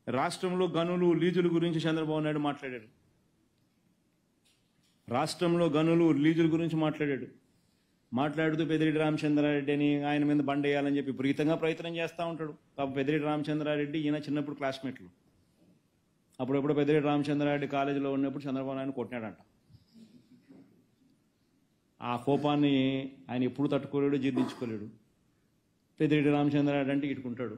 రాష్ట్రంలో గనులు లీజుల గురించి చంద్రబాబు నాయుడు మాట్లాడాడు. రాష్ట్రంలో గనులు లీజుల గురించి మాట్లాడుతూ పెద్దిరెడ్డి రామచంద్రారెడ్డి అని ఆయన మీద బండేయాలని చెప్పి విపరీతంగా ప్రయత్నం చేస్తూ ఉంటాడు. పాప పెద్దిరెడ్డి రామచంద్రారెడ్డి ఈయన చిన్నప్పుడు క్లాస్మేట్లు. అప్పుడప్పుడు పెద్దిరెడ్డి రామచంద్రారెడ్డి కాలేజీలో ఉన్నప్పుడు చంద్రబాబు నాయుడు కొట్టినాడంట. ఆ కోపాన్ని ఆయన ఎప్పుడు తట్టుకోలేడు, జీర్ణించుకోలేడు. పెద్దిరెడ్డి రామచంద్రారెడ్డి అంటే ఇటుకుంటాడు,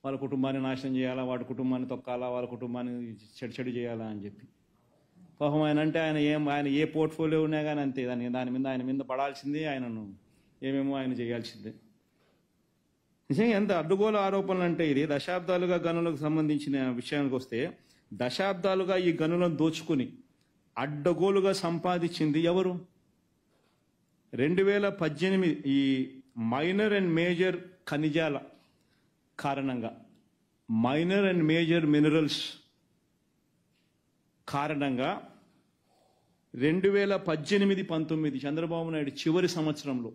వాళ్ళ కుటుంబాన్ని నాశనం చేయాలా, వాడి కుటుంబాన్ని తొక్కాలా, వాళ్ళ కుటుంబాన్ని చెడు చేయాలా అని చెప్పి. పాపం ఆయన అంటే ఆయన ఏ పోర్ట్ఫోలియో ఉన్నా కానీ అంతే, ఆయన మీద పడాల్సిందే, ఆయనను ఏమేమో ఆయన చేయాల్సిందే. నిజంగా ఎంత అడ్డుగోలు ఆరోపణలు అంటే ఇది. దశాబ్దాలుగా గనులకు సంబంధించిన విషయానికి వస్తే, దశాబ్దాలుగా ఈ గనులను దోచుకుని అడ్డగోలుగా సంపాదించింది ఎవరు? 2018 ఈ మైనర్ అండ్ మేజర్ ఖనిజాల కారణంగా, మైనర్ అండ్ మేజర్ మినరల్స్ కారణంగా 2018-19 చంద్రబాబు నాయుడు చివరి సంవత్సరంలో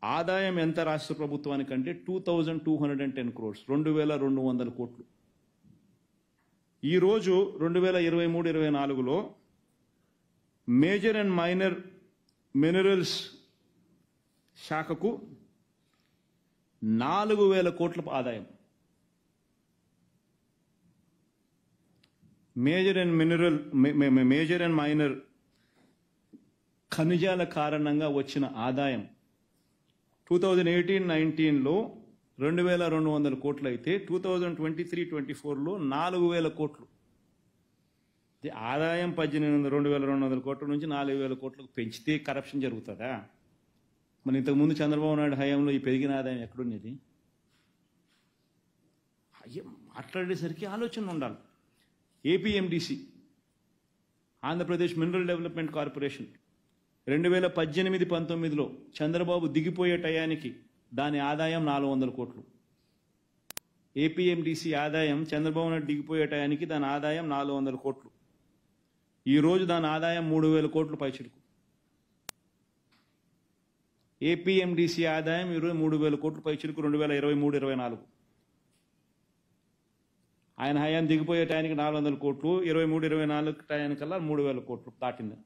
ఆదాయం ఎంత రాష్ట్ర ప్రభుత్వానికంటే 2210 crores, 2200 కోట్లు. ఈరోజు 2023-24లో మేజర్ అండ్ మైనర్ మినరల్స్ శాఖకు 4000 కోట్ల ఆదాయం. మేజర్ అండ్ మైనర్ ఖనిజాల కారణంగా వచ్చిన ఆదాయం 2018-19లో 2200 కోట్లు అయితే 2023-24లో 4000 కోట్లు. ఆదాయం 2200 కోట్ల నుంచి 4000 కోట్లకు పెంచితే కరప్షన్ జరుగుతుందా? మరి ఇంతకుముందు చంద్రబాబు నాయుడు హయాంలో ఈ పెరిగిన ఆదాయం ఎక్కడున్నది? మాట్లాడేసరికి ఆలోచన ఉండాలి. APMDC, Andhra Pradesh mineral development corporation 2018-19లో చంద్రబాబు దిగిపోయే టయానికి దాని ఆదాయం 400 కోట్లు. ఏపీఎండిసి ఆదాయం చంద్రబాబు నాయుడు దిగిపోయే టయానికి దాని ఆదాయం 400 కోట్లు. ఈరోజు దాని ఆదాయం 3000 కోట్లు పైచిలుకు. ఏపీఎండిసి ఆదాయం ఈరోజు 3000 కోట్లు పైచిలుకు 2023-24. ఆయన హయాం దిగిపోయే టయానికి 400 కోట్లు, 23-24 టయానికల్లా 3000 కోట్లు దాటింది.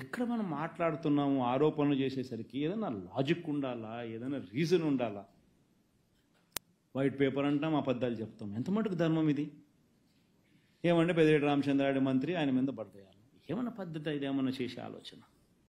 ఎక్కడ మనం మాట్లాడుతున్నాము? ఆరోపణలు చేసేసరికి ఏదైనా లాజిక్ ఉండాలా, ఏదైనా రీజన్ ఉండాలా? వైట్ పేపర్ అంటాం, అబద్ధాలు చెప్తాం. ఎంత మటుకు ధర్మం ఇది? ఏమంటే పెద్దిరెడ్డి రామచంద్రారెడ్డి మంత్రి, ఆయన మీద పడతాయాలి. ఏమన్నా పద్ధతి? ఇది ఏమన్నా చేసే ఆలోచన?